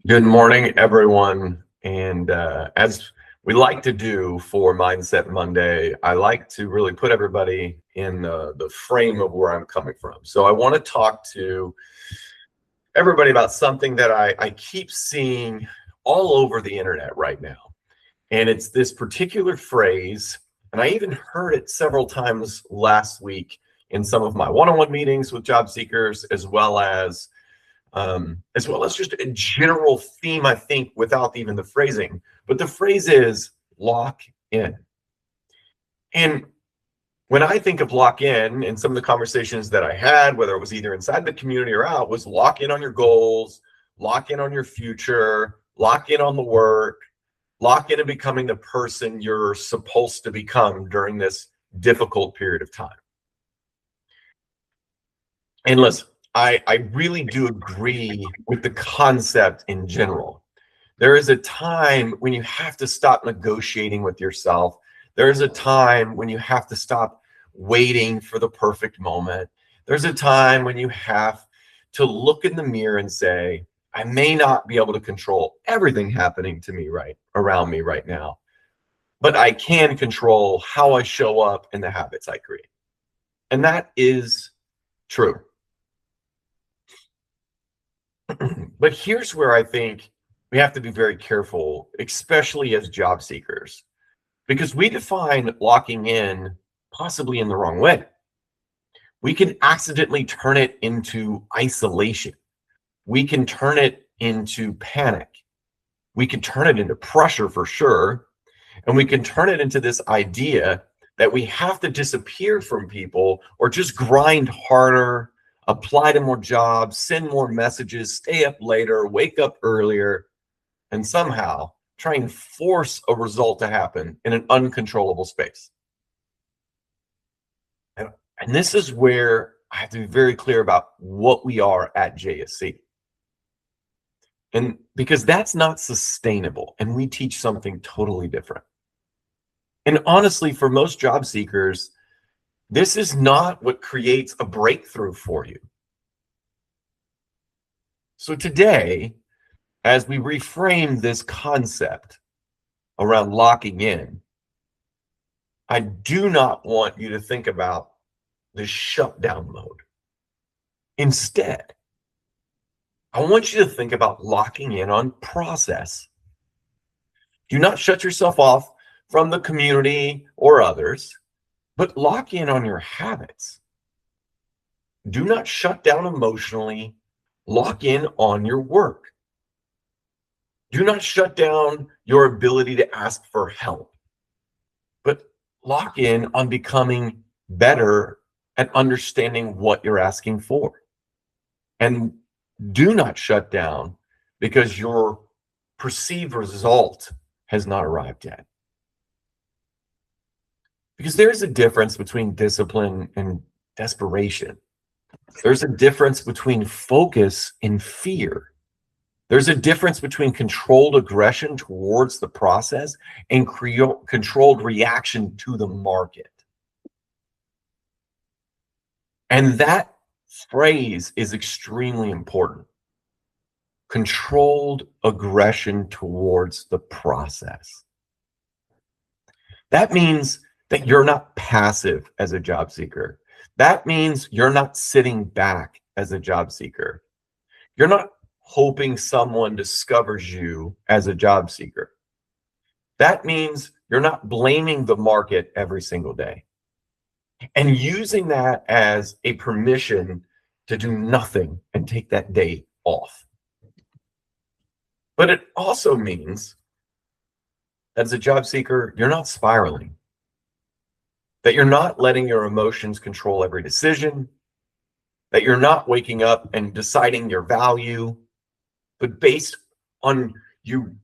Good morning, everyone. And as we like to do for Mindset Monday, I like to really put everybody in the frame of where I'm coming from. So I want to talk to everybody about something that I keep seeing all over the internet right now. And it's this particular phrase, and I even heard it several times last week in some of my one-on-one meetings with job seekers, as well as just a general theme, I think, without even the phrasing. But the phrase is lock in. And when I think of lock in some of the conversations that I had, whether it was either inside the community or out, was lock in on your goals, lock in on your future, lock in on the work, lock in on becoming the person you're supposed to become during this difficult period of time. And listen, I really do agree with the concept in general. There is a time when you have to stop negotiating with yourself. There is a time when you have to stop waiting for the perfect moment. There's a time when you have to look in the mirror and say, I may not be able to control everything happening to me right around me right now, but I can control how I show up and the habits I create. And that is true. But here's where I think we have to be very careful, especially as job seekers, because we define locking in possibly in the wrong way. We can accidentally turn it into isolation. We can turn it into panic. We can turn it into pressure for sure. And we can turn it into this idea that we have to disappear from people or just grind harder, apply to more jobs, send more messages, stay up later, wake up earlier, and somehow try and force a result to happen in an uncontrollable space. And this is where I have to be very clear about what we are at JSC. And because that's not sustainable, and we teach something totally different. And honestly, for most job seekers, this is not what creates a breakthrough for you. So today, as we reframe this concept around locking in, I do not want you to think about the shutdown mode. Instead, I want you to think about locking in on process. Do not shut yourself off from the community or others, but lock in on your habits. Do not shut down emotionally. Lock in on your work. Do not shut down your ability to ask for help, but lock in on becoming better at understanding what you're asking for. And do not shut down because your perceived result has not arrived yet. Because there's a difference between discipline and desperation. There's a difference between focus and fear. There's a difference between controlled aggression towards the process and controlled reaction to the market. And that phrase is extremely important. Controlled aggression towards the process. That means that you're not passive as a job seeker. That means you're not sitting back as a job seeker. You're not hoping someone discovers you as a job seeker. That means you're not blaming the market every single day and using that as a permission to do nothing and take that day off. But it also means, as a job seeker, you're not spiraling. That you're not letting your emotions control every decision, that you're not waking up and deciding your value, but based on you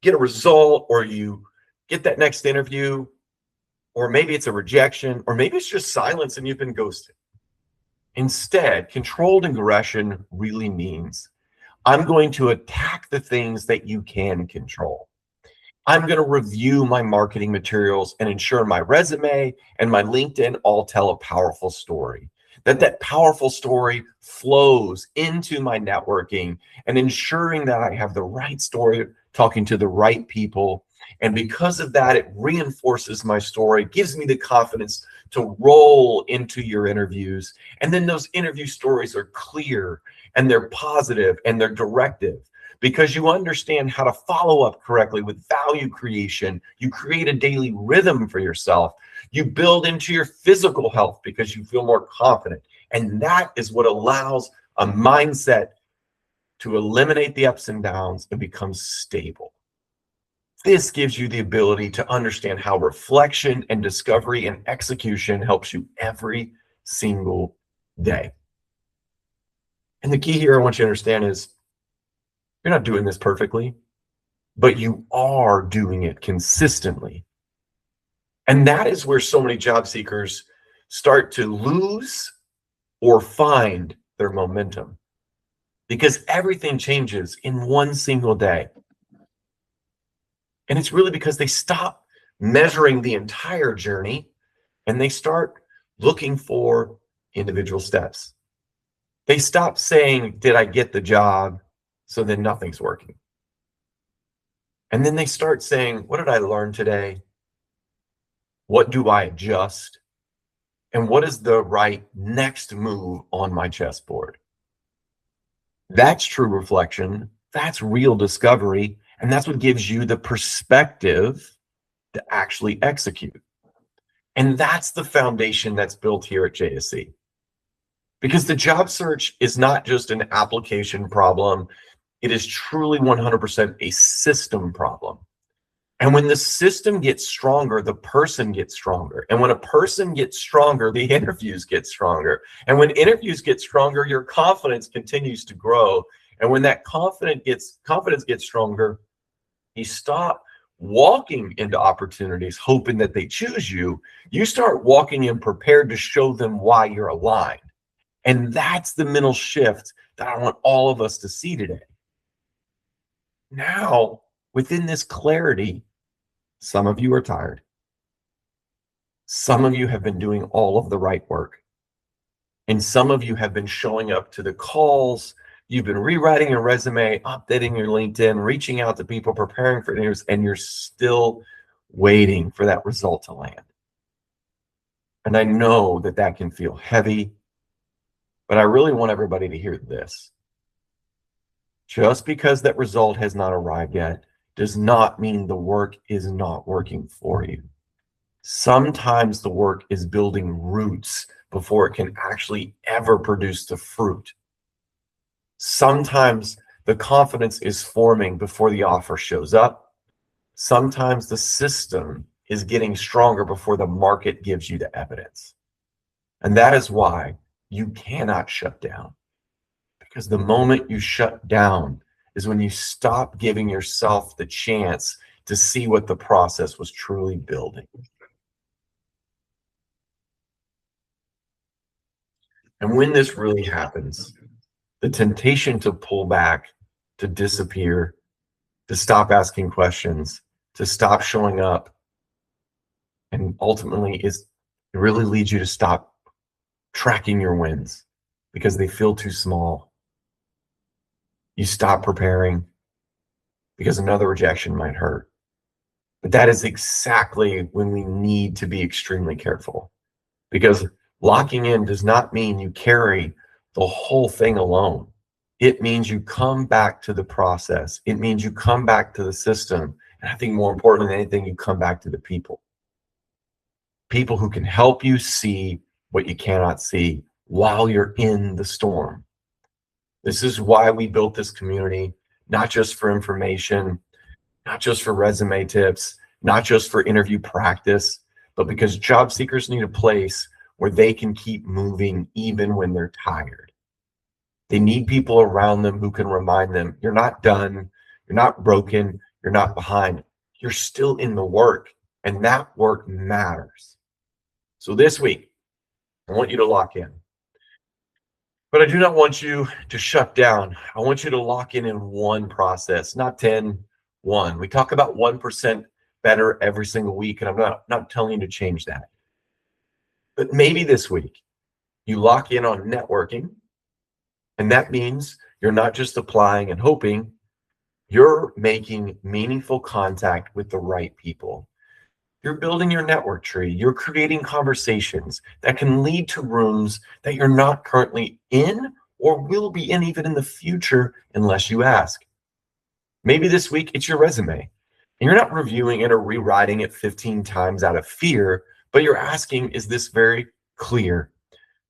get a result or you get that next interview, or maybe it's a rejection, or maybe it's just silence and you've been ghosted. Instead, controlled aggression really means I'm going to attack the things that you can control. I'm going to review my marketing materials and ensure my resume and my LinkedIn all tell a powerful story. that powerful story flows into my networking and ensuring that I have the right story, talking to the right people. And because of that, it reinforces my story, gives me the confidence to roll into your interviews. And then those interview stories are clear and they're positive and they're directive because you understand how to follow up correctly with value creation. You create a daily rhythm for yourself. You build into your physical health because you feel more confident. And that is what allows a mindset to eliminate the ups and downs and become stable. This gives you the ability to understand how reflection and discovery and execution helps you every single day. And the key here I want you to understand is you're not doing this perfectly, but you are doing it consistently. And that is where so many job seekers start to lose or find their momentum because everything changes in one single day. And it's really because they stop measuring the entire journey and they start looking for individual steps. They stop saying, did I get the job? So then nothing's working. And then they start saying, what did I learn today? What do I adjust? And what is the right next move on my chessboard? That's true reflection. That's real discovery. And that's what gives you the perspective to actually execute. And that's the foundation that's built here at JSC. Because the job search is not just an application problem. It is truly 100% a system problem. And when the system gets stronger, the person gets stronger. And when a person gets stronger, the interviews get stronger. And when interviews get stronger, your confidence continues to grow. And when that confidence gets stronger, you stop walking into opportunities hoping that they choose you. You start walking in prepared to show them why you're aligned. And that's the mental shift that I want all of us to see today. Now, within this clarity, some of you are tired. Some of you have been doing all of the right work. And some of you have been showing up to the calls. You've been rewriting your resume, updating your LinkedIn, reaching out to people, preparing for interviews, and you're still waiting for that result to land. And I know that that can feel heavy, but I really want everybody to hear this. Just because that result has not arrived yet does not mean the work is not working for you. Sometimes the work is building roots before it can actually ever produce the fruit. Sometimes the confidence is forming before the offer shows up. Sometimes the system is getting stronger before the market gives you the evidence. And that is why you cannot shut down. Because the moment you shut down is when you stop giving yourself the chance to see what the process was truly building. And when this really happens, the temptation to pull back, to disappear, to stop asking questions, to stop showing up, and ultimately it really leads you to stop tracking your wins because they feel too small. You stop preparing because another rejection might hurt. But that is exactly when we need to be extremely careful, because locking in does not mean you carry the whole thing alone. It means you come back to the process. It means you come back to the system. And I think more important than anything, you come back to the people. People who can help you see what you cannot see while you're in the storm. This is why we built this community, not just for information, not just for resume tips, not just for interview practice, but because job seekers need a place where they can keep moving even when they're tired. They need people around them who can remind them, you're not done, you're not broken, you're not behind, you're still in the work, and that work matters. So this week, I want you to lock in. But I do not want you to shut down. I want you to lock in one process, not 10, one. We talk about 1% better every single week, and I'm not telling you to change that. But maybe this week, You lock in on networking, and that means you're not just applying and hoping, you're making meaningful contact with the right people. You're building your network tree. You're creating conversations that can lead to rooms that you're not currently in or will be in even in the future unless you ask. Maybe this week it's your resume. And you're not reviewing it or rewriting it 15 times out of fear, but you're asking, is this very clear?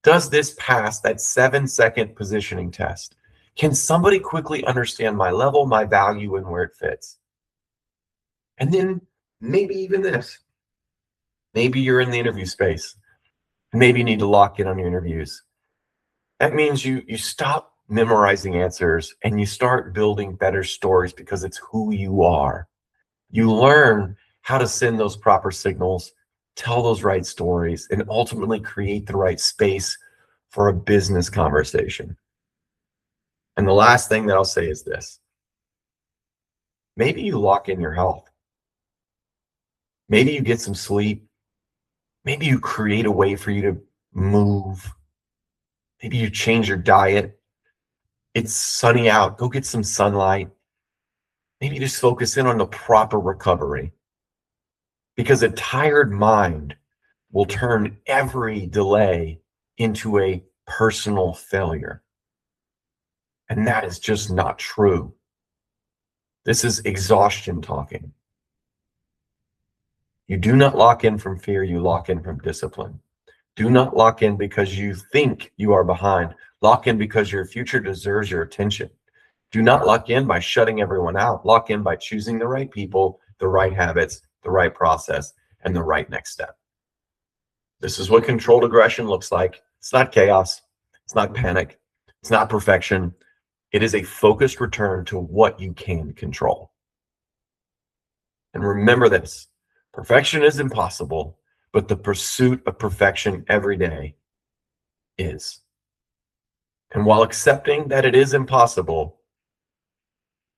Does this pass that 7-second positioning test? Can somebody quickly understand my level, my value, and where it fits? And then maybe even this. Maybe you're in the interview space. Maybe you need to lock in on your interviews. That means you stop memorizing answers and you start building better stories because it's who you are. You learn how to send those proper signals, tell those right stories, and ultimately create the right space for a business conversation. And the last thing that I'll say is this. Maybe you lock in your health. Maybe you get some sleep. Maybe you create a way for you to move. Maybe you change your diet. It's sunny out. Go get some sunlight. Maybe just focus in on the proper recovery. Because a tired mind will turn every delay into a personal failure. And that is just not true. This is exhaustion talking. You do not lock in from fear, you lock in from discipline. Do not lock in because you think you are behind. Lock in because your future deserves your attention. Do not lock in by shutting everyone out. Lock in by choosing the right people, the right habits, the right process, and the right next step. This is what controlled aggression looks like. It's not chaos. It's not panic. It's not perfection. It is a focused return to what you can control. And remember this, perfection is impossible, but the pursuit of perfection every day is. And while accepting that it is impossible,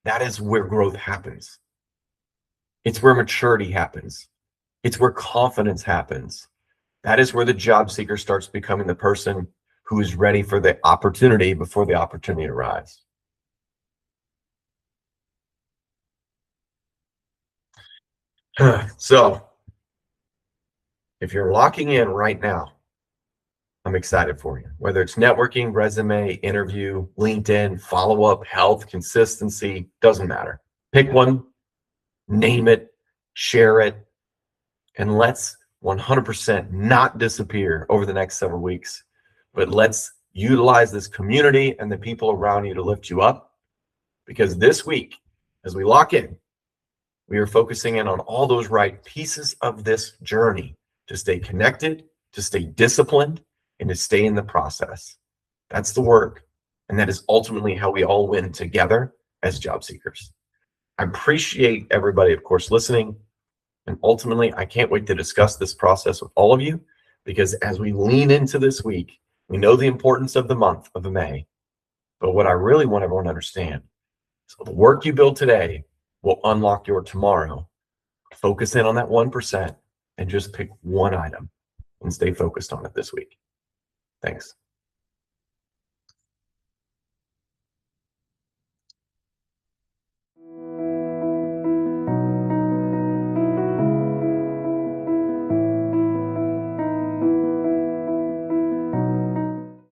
that is where growth happens. It's where maturity happens. It's where confidence happens. That is where the job seeker starts becoming the person who is ready for the opportunity before the opportunity arrives. So, if you're locking in right now, I'm excited for you. Whether it's networking, resume, interview, LinkedIn, follow-up, health, consistency, doesn't matter. Pick one, name it, share it, and let's 100% not disappear over the next several weeks, but let's utilize this community and the people around you to lift you up. Because this week, as we lock in, we are focusing in on all those right pieces of this journey to stay connected, to stay disciplined, and to stay in the process. That's the work. And that is ultimately how we all win together as job seekers. I appreciate everybody, of course, listening. And ultimately, I can't wait to discuss this process with all of you, because as we lean into this week, we know the importance of the month of May. But what I really want everyone to understand is the work you build today will unlock your tomorrow. Focus in on that 1% and just pick one item and stay focused on it this week. Thanks.